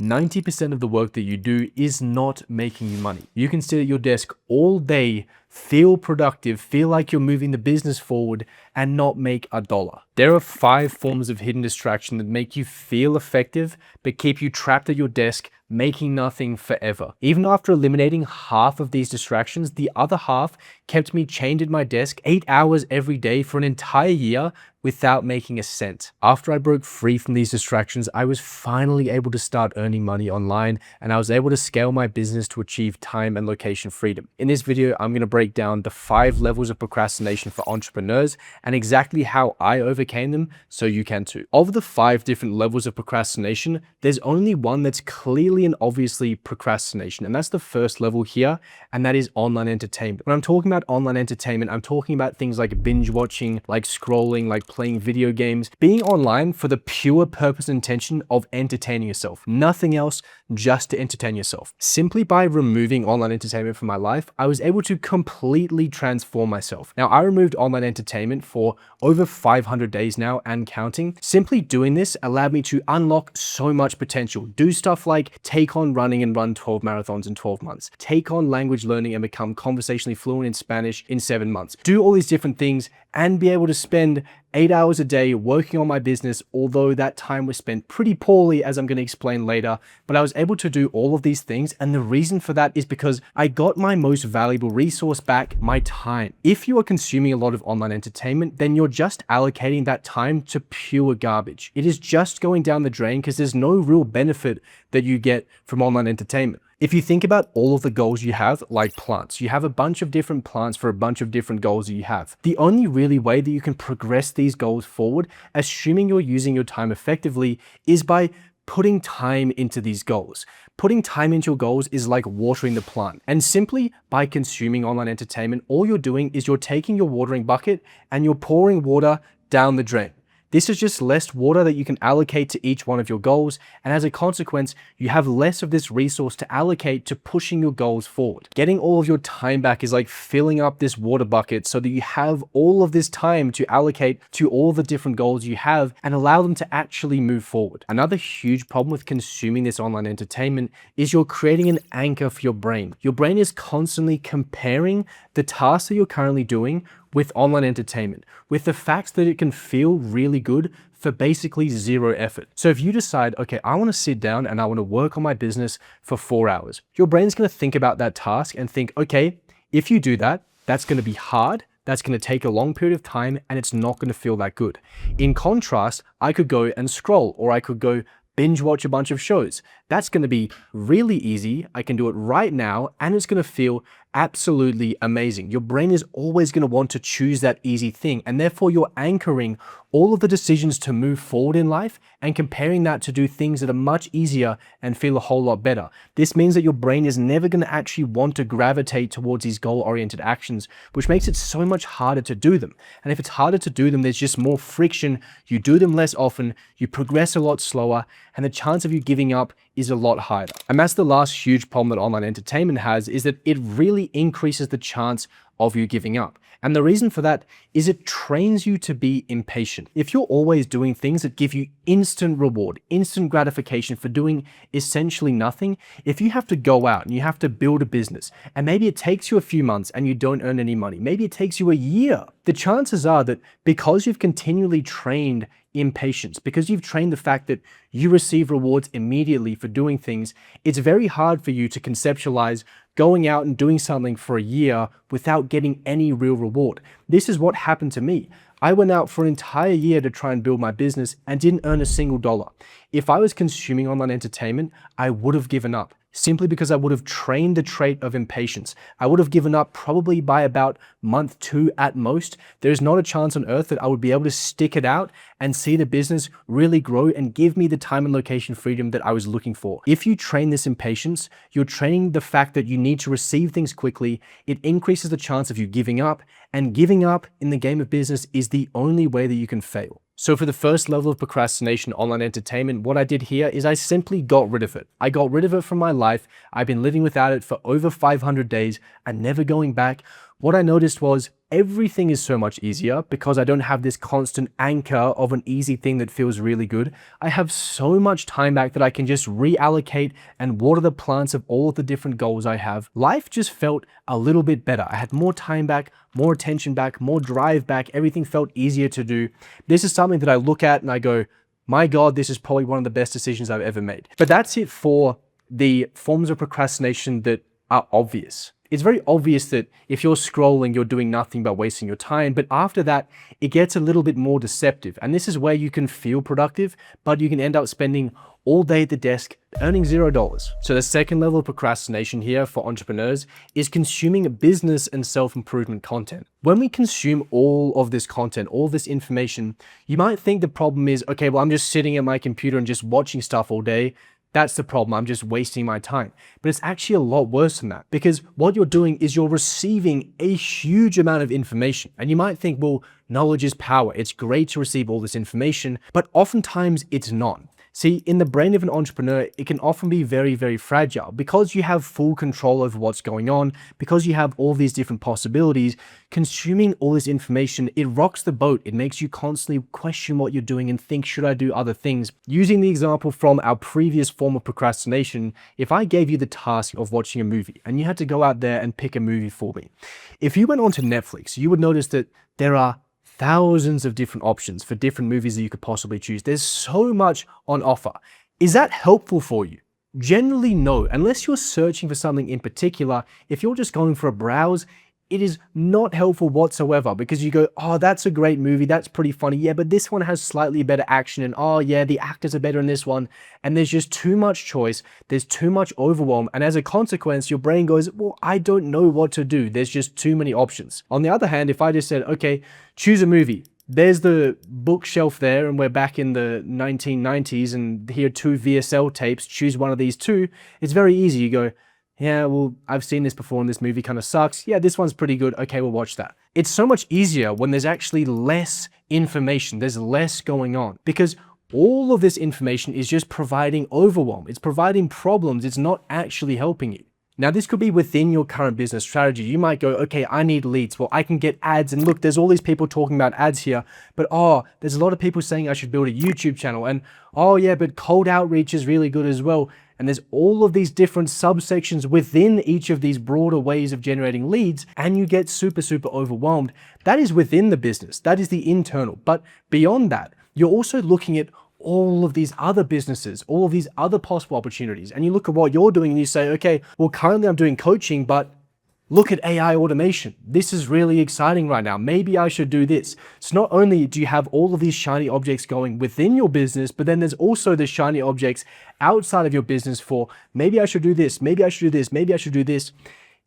90% of the work that you do is not making you money. You can sit at your desk all day, feel productive, feel like you're moving the business forward, and not make a dollar. There are 5 forms of hidden distraction that make you feel effective, but keep you trapped at your desk, making nothing forever. Even after eliminating half of these distractions, the other half kept me chained at my desk 8 hours every day for an entire year without making a cent. After I broke free from these distractions, I was finally able to start earning money online, and I was able to scale my business to achieve time and location freedom. In this video, I'm going to break down the 5 levels of procrastination for entrepreneurs and exactly how I overcame them so you can too. Of the 5 different levels of procrastination, there's only one that's clearly and obviously procrastination, and that's the first level here, and that is online entertainment. When I'm talking about online entertainment, I'm talking about things like binge watching, like scrolling, like playing video games, being online for the pure purpose and intention of entertaining yourself. Nothing else, just to entertain yourself. Simply by removing online entertainment from my life, I was able to completely transform myself. Now, I removed online entertainment for over 500 days now and counting. Simply doing this allowed me to unlock so much potential. Do stuff like take on running and run 12 marathons in 12 months. Take on language learning and become conversationally fluent in Spanish in 7 months. Do all these different things and be able to spend 8 hours a day working on my business, although that time was spent pretty poorly, as I'm going to explain later. But I was able to do all of these things, and the reason for that is because I got my most valuable resource back, my time. If you are consuming a lot of online entertainment, then you're just allocating that time to pure garbage. It is just going down the drain because there's no real benefit that you get from online entertainment. If you think about all of the goals you have, like plants, you have a bunch of different plants for a bunch of different goals that you have. The only really way that you can progress these goals forward, assuming you're using your time effectively, is by putting time into these goals. Putting time into your goals is like watering the plant. And simply by consuming online entertainment, all you're doing is you're taking your watering bucket and you're pouring water down the drain. This is just less water that you can allocate to each one of your goals, and as a consequence, you have less of this resource to allocate to pushing your goals forward. Getting all of your time back is like filling up this water bucket so that you have all of this time to allocate to all the different goals you have and allow them to actually move forward. Another huge problem with consuming this online entertainment is you're creating an anchor for your brain. Your brain is constantly comparing the tasks that you're currently doing with online entertainment, with the fact that it can feel really good for basically 0 effort. So if you decide, okay, I want to sit down and I want to work on my business for 4 hours, your brain's going to think about that task and think, okay, if you do that, that's going to be hard, that's going to take a long period of time, and it's not going to feel that good. In contrast, I could go and scroll, or I could go binge watch a bunch of shows. That's going to be really easy. I can do it right now, and it's going to feel absolutely amazing. Your brain is always going to want to choose that easy thing, and therefore you're anchoring all of the decisions to move forward in life and comparing that to do things that are much easier and feel a whole lot better. This means that your brain is never going to actually want to gravitate towards these goal-oriented actions, which makes it so much harder to do them. And if it's harder to do them, there's just more friction. You do them less often, you progress a lot slower, and the chance of you giving up is a lot higher. And that's the last huge problem that online entertainment has, is that it really increases the chance of you giving up. And the reason for that is it trains you to be impatient. If you're always doing things that give you instant reward, instant gratification for doing essentially nothing, if you have to go out and you have to build a business, and maybe it takes you a few months and you don't earn any money, maybe it takes you a year, the chances are that because you've continually trained impatience, because you've trained the fact that you receive rewards immediately for doing things, it's very hard for you to conceptualize going out and doing something for a year without getting any real reward. This is what happened to me. I went out for an entire year to try and build my business and didn't earn a single dollar. If I was consuming online entertainment, I would have given up, simply because I would have trained the trait of impatience. I would have given up probably by about month 2 at most. There's not a chance on earth that I would be able to stick it out and see the business really grow and give me the time and location freedom that I was looking for. If you train this impatience, you're training the fact that you need to receive things quickly. It increases the chance of you giving up, and giving up in the game of business is the only way that you can fail. So for the first level of procrastination, online entertainment, what I did here is I simply got rid of it. I got rid of it from my life. I've been living without it for over 500 days and never going back. what I noticed was everything is so much easier because I don't have this constant anchor of an easy thing that feels really good. I have so much time back that I can just reallocate and water the plants of all of the different goals I have. Life just felt a little bit better. I had more time back, more attention back, more drive back. Everything felt easier to do. This is something that I look at and I go, my God, this is probably one of the best decisions I've ever made. But that's it for the forms of procrastination that are obvious. It's very obvious that if you're scrolling, you're doing nothing but wasting your time. But after that, it gets a little bit more deceptive. And this is where you can feel productive, but you can end up spending all day at the desk earning $0. So the second level of procrastination here for entrepreneurs is consuming business and self-improvement content. When we consume all of this content, all this information, you might think the problem is, okay, well, I'm just sitting at my computer and just watching stuff all day. That's the problem. I'm just wasting my time. But it's actually a lot worse than that, because what you're doing is you're receiving a huge amount of information. And you might think, well, knowledge is power. It's great to receive all this information, but oftentimes it's not. See, in the brain of an entrepreneur, it can often be very, very fragile because you have full control over what's going on, because you have all these different possibilities. Consuming all this information, it rocks the boat. It makes you constantly question what you're doing and think, should I do other things? Using the example from our previous form of procrastination, if I gave you the task of watching a movie and you had to go out there and pick a movie for me, if you went onto Netflix, you would notice that there are thousands of different options for different movies that you could possibly choose. There's so much on offer. Is that helpful for you? Generally, no. Unless you're searching for something in particular, if you're just going for a browse, it is not helpful whatsoever, because you go, oh, that's a great movie. That's pretty funny. Yeah, but this one has slightly better action. And oh yeah, the actors are better in this one. And there's just too much choice. There's too much overwhelm. And as a consequence, your brain goes, well, I don't know what to do. There's just too many options. On the other hand, if I just said, okay, choose a movie. There's the bookshelf there, and we're back in the 1990s, and here are 2 VSL tapes. Choose one of these 2. It's very easy. You go, yeah, well, I've seen this before and this movie kind of sucks. Yeah, this one's pretty good. Okay, we'll watch that. It's so much easier when there's actually less information. There's less going on, because all of this information is just providing overwhelm. It's providing problems. It's not actually helping you. Now, this could be within your current business strategy. You might go, okay, I need leads. Well, I can get ads. And look, there's all these people talking about ads here. But oh, there's a lot of people saying I should build a YouTube channel. And oh yeah, but cold outreach is really good as well. And there's all of these different subsections within each of these broader ways of generating leads, and you get super, super overwhelmed. That is within the business. That is the internal. But beyond that, you're also looking at all of these other businesses, all of these other possible opportunities. And you look at what you're doing and you say, okay, well, currently I'm doing coaching, but look at AI automation. This is really exciting right now. Maybe I should do this. So not only do you have all of these shiny objects going within your business, but then there's also the shiny objects outside of your business for maybe I should do this, maybe I should do this, maybe I should do this.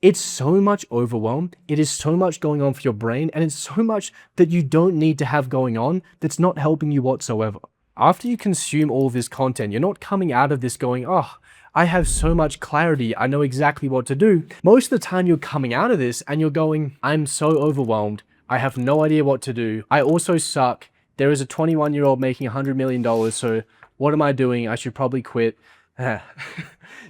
It's so much overwhelm. It is so much going on for your brain, and it's so much that you don't need to have going on that's not helping you whatsoever. After you consume all of this content, you're not coming out of this going, oh, I have so much clarity. I know exactly what to do. Most of the time you're coming out of this and you're going, I'm so overwhelmed. I have no idea what to do. I also suck. There is a 21-year-old making $100 million. So what am I doing? I should probably quit.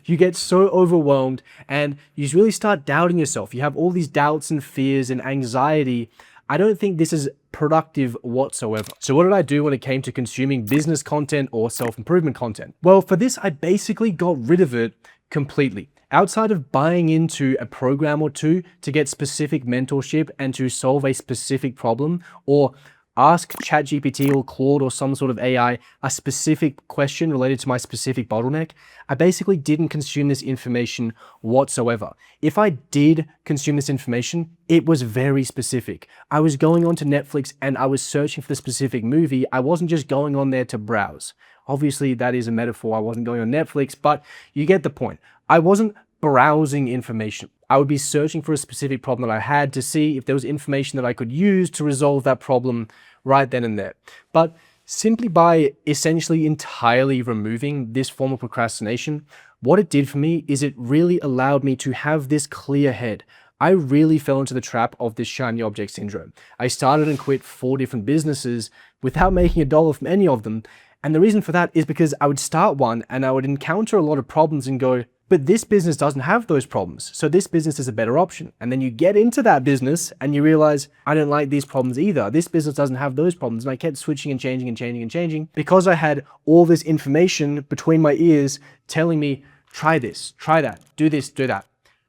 You get so overwhelmed and you really start doubting yourself. You have all these doubts and fears and anxiety. I don't think this is productive whatsoever. So what did I do when it came to consuming business content or self-improvement content? Well, for this, I basically got rid of it completely. Outside of buying into a program or two to get specific mentorship and to solve a specific problem, or ask ChatGPT or Claude or some sort of AI a specific question related to my specific bottleneck, I basically didn't consume this information whatsoever. If I did consume this information, it was very specific. I was going onto Netflix and I was searching for the specific movie. I wasn't just going on there to browse. Obviously, that is a metaphor. I wasn't going on Netflix, but you get the point. I wasn't browsing information. I would be searching for a specific problem that I had to see if there was information that I could use to resolve that problem right then and there. But simply by essentially entirely removing this form of procrastination, what it did for me is it really allowed me to have this clear head. I really fell into the trap of this shiny object syndrome. I started and quit 4 different businesses without making $1 from any of them. And the reason for that is because I would start one and I would encounter a lot of problems and go, But this business doesn't have those problems. So this business is a better option. And then you get into that business and you realize, I don't like these problems either. This business doesn't have those problems. And I kept switching and changing and changing and changing because I had all this information between my ears telling me, try this, try that, do this, do that.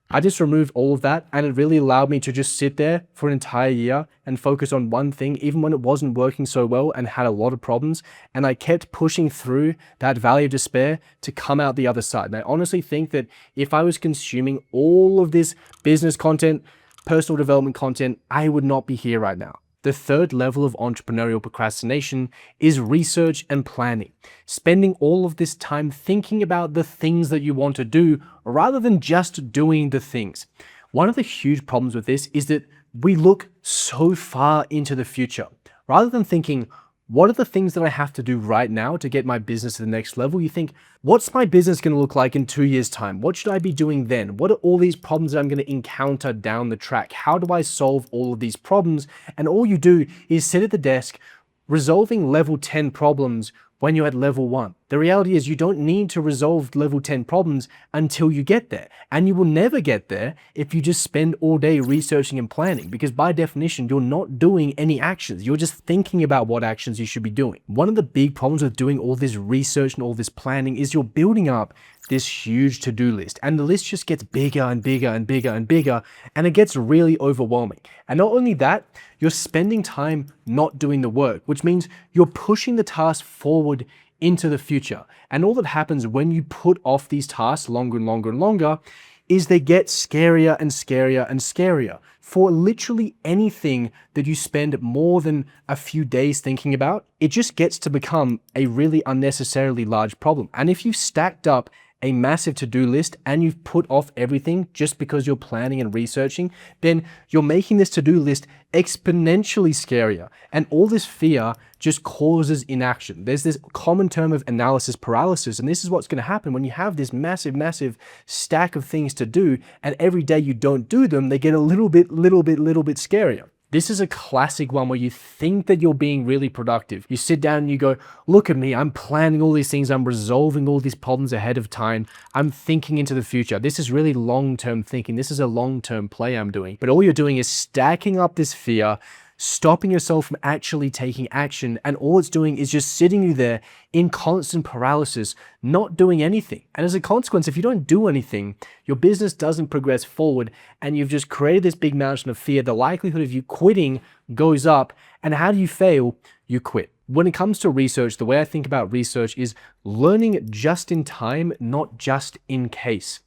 I just removed all of that, and it really allowed me to just sit there for an entire year and focus on one thing, even when it wasn't working so well and had a lot of problems. And I kept pushing through that valley of despair to come out the other side. And I honestly think that if I was consuming all of this business content, personal development content, I would not be here right now. The third level of entrepreneurial procrastination is research and planning. Spending all of this time thinking about the things that you want to do rather than just doing the things. One of the huge problems with this is that we look so far into the future. Rather than thinking, what are the things that I have to do right now to get my business to the next level? You think, what's my business going to look like in 2 years' time? What should I be doing then? What are all these problems that I'm going to encounter down the track? How do I solve all of these problems? And all you do is sit at the desk resolving level 10 problems when you're at level 1. The reality is you don't need to resolve level 10 problems until you get there. And you will never get there if you just spend all day researching and planning, because by definition, you're not doing any actions. You're just thinking about what actions you should be doing. One of the big problems with doing all this research and all this planning is you're building up this huge to-do list, and the list just gets bigger and bigger and bigger and bigger, and it gets really overwhelming. And not only that, you're spending time not doing the work, which means you're pushing the task forward into the future. And all that happens when you put off these tasks longer and longer and longer is they get scarier and scarier and scarier. For literally anything that you spend more than a few days thinking about, it just gets to become a really unnecessarily large problem. And if you've stacked up a massive to-do list and you've put off everything just because you're planning and researching, then you're making this to-do list exponentially scarier. And all this fear just causes inaction. There's this common term of analysis paralysis, and this is what's going to happen when you have this massive stack of things to do, and every day you don't do them, they get a little bit scarier. This is a classic one where you think that you're being really productive. You sit down and you go, look at me, I'm planning all these things, I'm resolving all these problems ahead of time, I'm thinking into the future. This is really long-term thinking. This is a long-term play I'm doing. But all you're doing is stacking up this fear, stopping yourself from actually taking action, and all it's doing is just sitting you there in constant paralysis, not doing anything. And as a consequence, if you don't do anything, your business doesn't progress forward, and you've just created this big mountain of fear. The likelihood of you quitting goes up, and how do you fail? You quit. When it comes to research, the way I think about research is learning just in time, not just in case.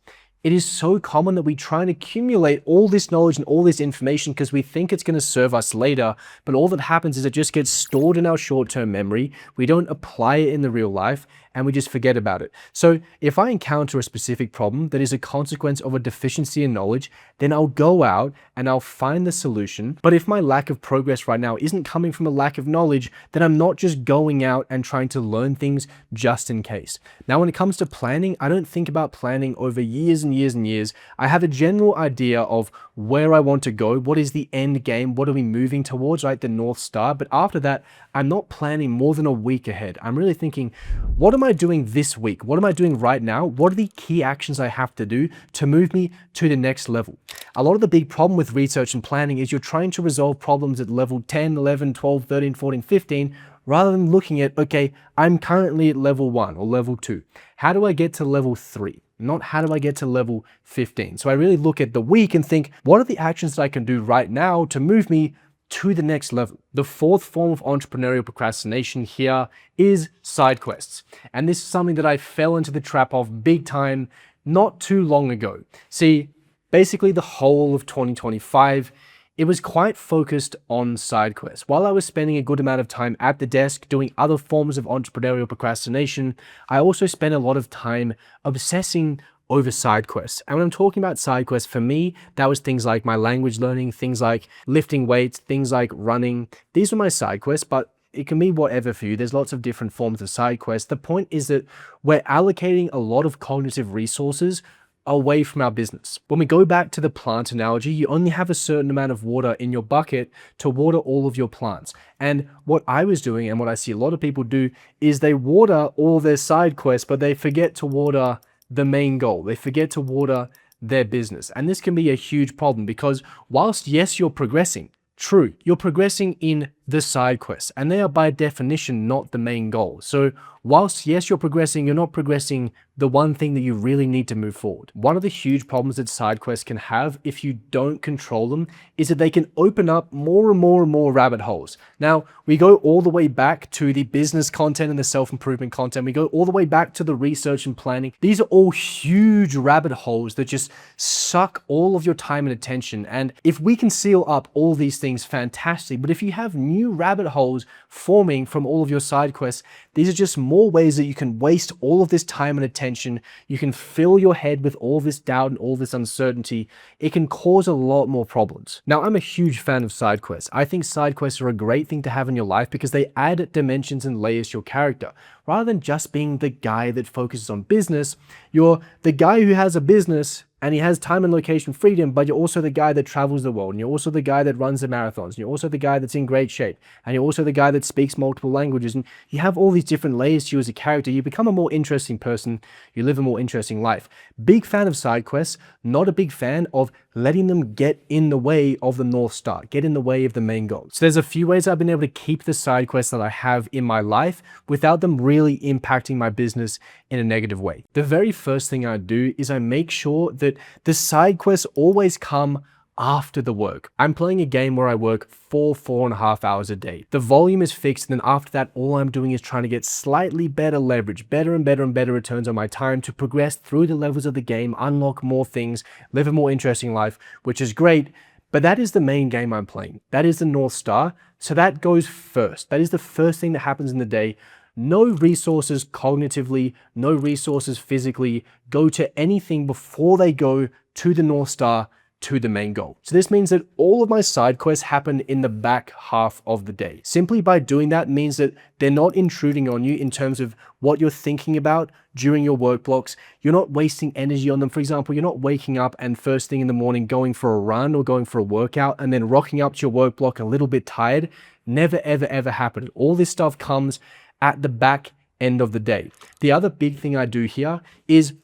It is so common that we try and accumulate all this knowledge and all this information because we think it's going to serve us later, but all that happens is it just gets stored in our short-term memory. We don't apply it in the real life, and we just forget about it. So if I encounter a specific problem that is a consequence of a deficiency in knowledge, then I'll go out and I'll find the solution. But if my lack of progress right now isn't coming from a lack of knowledge, then I'm not just going out and trying to learn things just in case. Now, when it comes to planning, I don't think about planning over years and years and years. I have a general idea of where I want to go, what is the end game, what are we moving towards, right? The North Star. But after that, I'm not planning more than a week ahead. I'm really thinking, what am I doing this week? What am I doing right now? What are the key actions I have to do to move me to the next level? A lot of the big problem with research and planning is you're trying to resolve problems at level 10, 11, 12, 13, 14, 15, rather than looking at, okay, I'm currently at level 1 or level 2. How do I get to level 3? Not how do I get to level 15? So I really look at the week and think, what are the actions that I can do right now to move me to the next level? The fourth form of entrepreneurial procrastination here is side quests. And this is something that I fell into the trap of big time not too long ago. See, basically the whole of 2025, it was quite focused on side quests. While I was spending a good amount of time at the desk doing other forms of entrepreneurial procrastination, I also spent a lot of time obsessing over side quests. And when I'm talking about side quests, for me, that was things like my language learning, things like lifting weights, things like running. These were my side quests, but it can be whatever for you. There's lots of different forms of side quests. The point is that we're allocating a lot of cognitive resources away from our business. When we go back to the plant analogy, you only have a certain amount of water in your bucket to water all of your plants. And what I was doing, and what I see a lot of people do, is they water all their side quests, but they forget to water the main goal. They forget to water their business. And this can be a huge problem because whilst, yes, you're progressing, true, you're progressing in the side quests, and they are by definition not the main goal. So whilst, yes, you're progressing, you're not progressing the one thing that you really need to move forward. One of the huge problems that side quests can have if you don't control them is that they can open up more and more and more rabbit holes. Now, we go all the way back to the business content and the self-improvement content. We go all the way back to the research and planning. These are all huge rabbit holes that just suck all of your time and attention. And if we can seal up all these things, fantastic. But if you have new rabbit holes forming from all of your side quests, these are just more ways that you can waste all of this time and attention. You can fill your head with all this doubt and all this uncertainty. It can cause a lot more problems. Now, I'm a huge fan of side quests. I think side quests are a great thing to have in your life because they add dimensions and layers to your character. Rather than just being the guy that focuses on business, you're the guy who has a business and he has time and location freedom, but you're also the guy that travels the world, and you're also the guy that runs the marathons, and you're also the guy that's in great shape, and you're also the guy that speaks multiple languages, and you have all these different layers to you as a character. You become a more interesting person, you live a more interesting life. Big fan of side quests, not a big fan of letting them get in the way of the North Star, get in the way of the main goal. So there's a few ways I've been able to keep the side quests that I have in my life without them really impacting my business in a negative way. The very first thing I do is I make sure that the side quests always come after the work. I'm playing a game where I work 4.5 hours a day. The volume is fixed, and then after that, all I'm doing is trying to get slightly better leverage, better and better and better returns on my time to progress through the levels of the game, unlock more things, live a more interesting life, which is great. But that is the main game I'm playing. That is the North Star. So that goes first. That is the first thing that happens in the day. No resources cognitively, no resources physically go to anything before they go to the North Star, to the main goal. So this means that all of my side quests happen in the back half of the day. Simply by doing that means that they're not intruding on you in terms of what you're thinking about during your work blocks. You're not wasting energy on them. For example, you're not waking up and first thing in the morning going for a run or going for a workout and then rocking up to your work block a little bit tired. Never, ever, ever happened. All this stuff comes at the back end of the day. The other big thing I do here is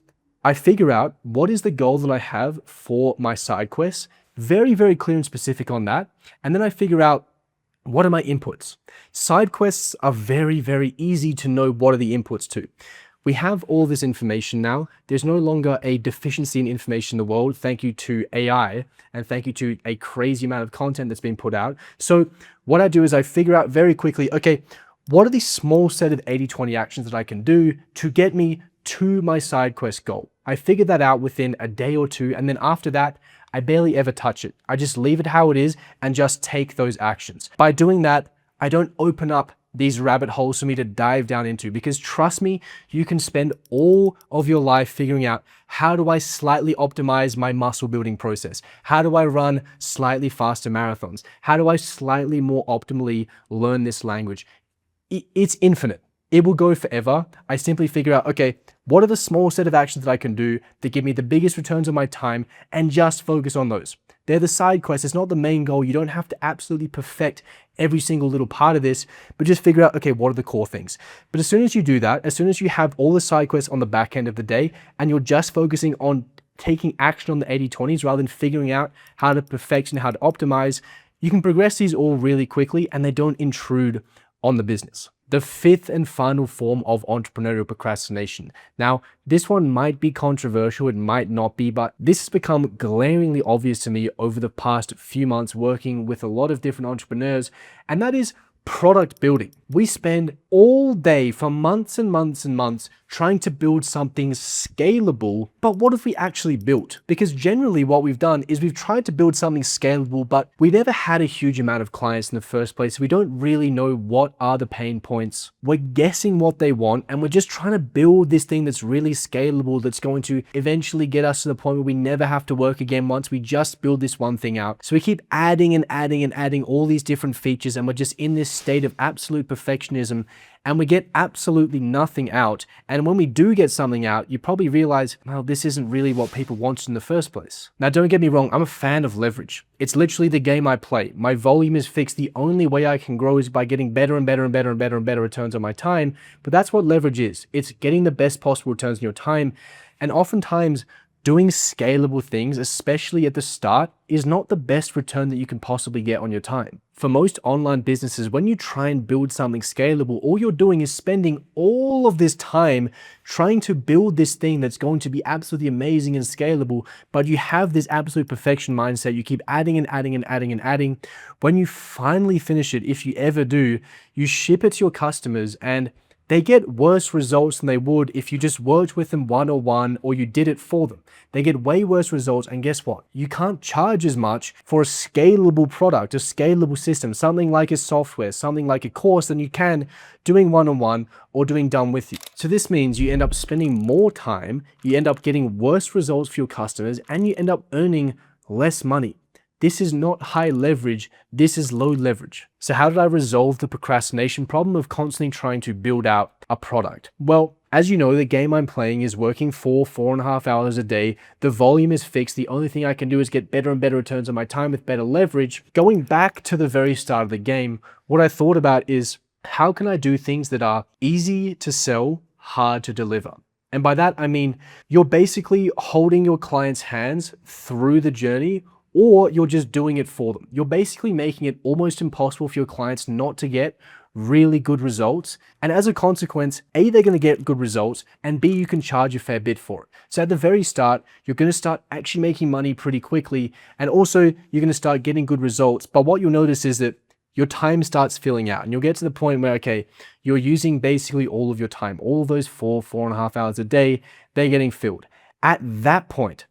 I figure out what is the goal that I have for my side quests, very, very clear and specific on that. And then I figure out what are my inputs. Side quests are very, very easy to know what are the inputs to. We have all this information now. There's no longer a deficiency in information in the world, thank you to AI, and thank you to a crazy amount of content that's been put out. So what I do is I figure out very quickly, okay, what are the small set of 80-20 actions that I can do to get me to my side quest goal? I figured that out within a day or two, and then after that, I barely ever touch it. I just leave it how it is and just take those actions. By doing that, I don't open up these rabbit holes for me to dive down into, because trust me, you can spend all of your life figuring out, how do I slightly optimize my muscle building process? How do I run slightly faster marathons? How do I slightly more optimally learn this language? It's infinite. It will go forever. I simply figure out, okay, what are the small set of actions that I can do that give me the biggest returns on my time, and just focus on those. They're the side quests. It's not the main goal. You don't have to absolutely perfect every single little part of this, but just figure out, okay, what are the core things? But as soon as you do that, as soon as you have all the side quests on the back end of the day, and you're just focusing on taking action on the 80-20s rather than figuring out how to perfect and how to optimize, you can progress these all really quickly, and they don't intrude on the business. The fifth and final form of entrepreneurial procrastination. Now, this one might be controversial, it might not be, but this has become glaringly obvious to me over the past few months working with a lot of different entrepreneurs, and that is product building. We spend all day for months and months and months trying to build something scalable, but what have we actually built? Because generally what we've done is we've tried to build something scalable, but we never had a huge amount of clients in the first place. We don't really know what are the pain points. We're guessing what they want, and we're just trying to build this thing that's really scalable, that's going to eventually get us to the point where we never have to work again once we just build this one thing out. So we keep adding and adding and adding all these different features, and we're just in this state of absolute perfectionism, and we get absolutely nothing out. And when we do get something out, you probably realize, well, this isn't really what people wanted in the first place. Now, don't get me wrong, I'm a fan of leverage. It's literally the game I play. My volume is fixed. The only way I can grow is by getting better and better and better and better and better returns on my time. But that's what leverage is. It's getting the best possible returns on your time. And oftentimes, doing scalable things, especially at the start, is not the best return that you can possibly get on your time. For most online businesses, when you try and build something scalable, all you're doing is spending all of this time trying to build this thing that's going to be absolutely amazing and scalable, but you have this absolute perfection mindset. You keep adding and adding and adding and adding. When you finally finish it, if you ever do, you ship it to your customers and they get worse results than they would if you just worked with them one-on-one or you did it for them. They get way worse results, and guess what? You can't charge as much for a scalable product, a scalable system, something like a software, something like a course than you can doing one-on-one or doing done with you. So this means you end up spending more time, you end up getting worse results for your customers, and you end up earning less money. This is not high leverage, this is low leverage. So how did I resolve the procrastination problem of constantly trying to build out a product? Well, as you know, the game I'm playing is working 4.5 hours a day. The volume is fixed. The only thing I can do is get better and better returns on my time with better leverage. Going back to the very start of the game, what I thought about is how can I do things that are easy to sell, hard to deliver? And by that, I mean, you're basically holding your client's hands through the journey, or you're just doing it for them. You're basically making it almost impossible for your clients not to get really good results. And as a consequence, A, they're going to get good results, and B, you can charge a fair bit for it. So at the very start, you're going to start actually making money pretty quickly. And also you're going to start getting good results. But what you'll notice is that your time starts filling out, and you'll get to the point where, okay, you're using basically all of your time, all of those 4.5 hours a day, they're getting filled. At that point,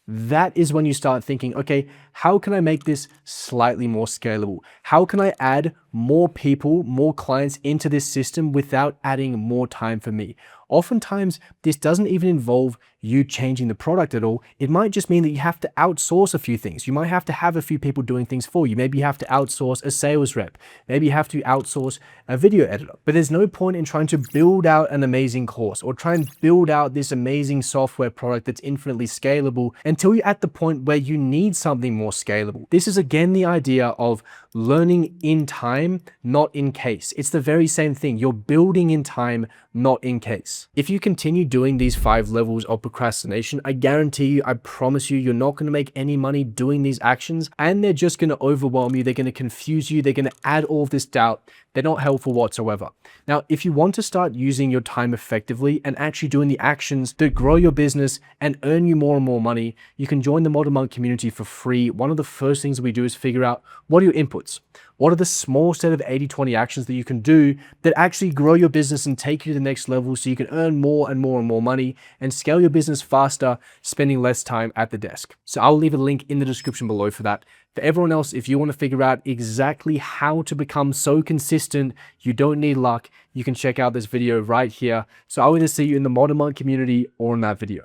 that is when you start thinking, okay, how can I make this slightly more scalable? How can I add more people, more clients into this system without adding more time for me? Oftentimes, this doesn't even involve you changing the product at all. It might just mean that you have to outsource a few things. You might have to have a few people doing things for you. Maybe you have to outsource a sales rep. Maybe you have to outsource a video editor. But there's no point in trying to build out an amazing course or try and build out this amazing software product that's infinitely scalable until you're at the point where you need something more scalable. This is again the idea of learning in time, not in case. It's the very same thing. You're building in time, not in case. If you continue doing these 5 levels of procrastination, I guarantee you, I promise you, you're not going to make any money doing these actions, and they're just going to overwhelm you. They're going to confuse you. They're going to add all of this doubt. They're not helpful whatsoever. Now, if you want to start using your time effectively and actually doing the actions that grow your business and earn you more and more money, you can join the Modern Monk community for free. One of the first things we do is figure out what are your inputs? What are the small set of 80-20 actions that you can do that actually grow your business and take you to the next level so you can earn more and more and more money and scale your business faster, spending less time at the desk. So I'll leave a link in the description below for that. For everyone else, if you want to figure out exactly how to become so consistent, you don't need luck, you can check out this video right here. So I'll either see you in the Modern Monk community or in that video.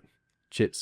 Cheers.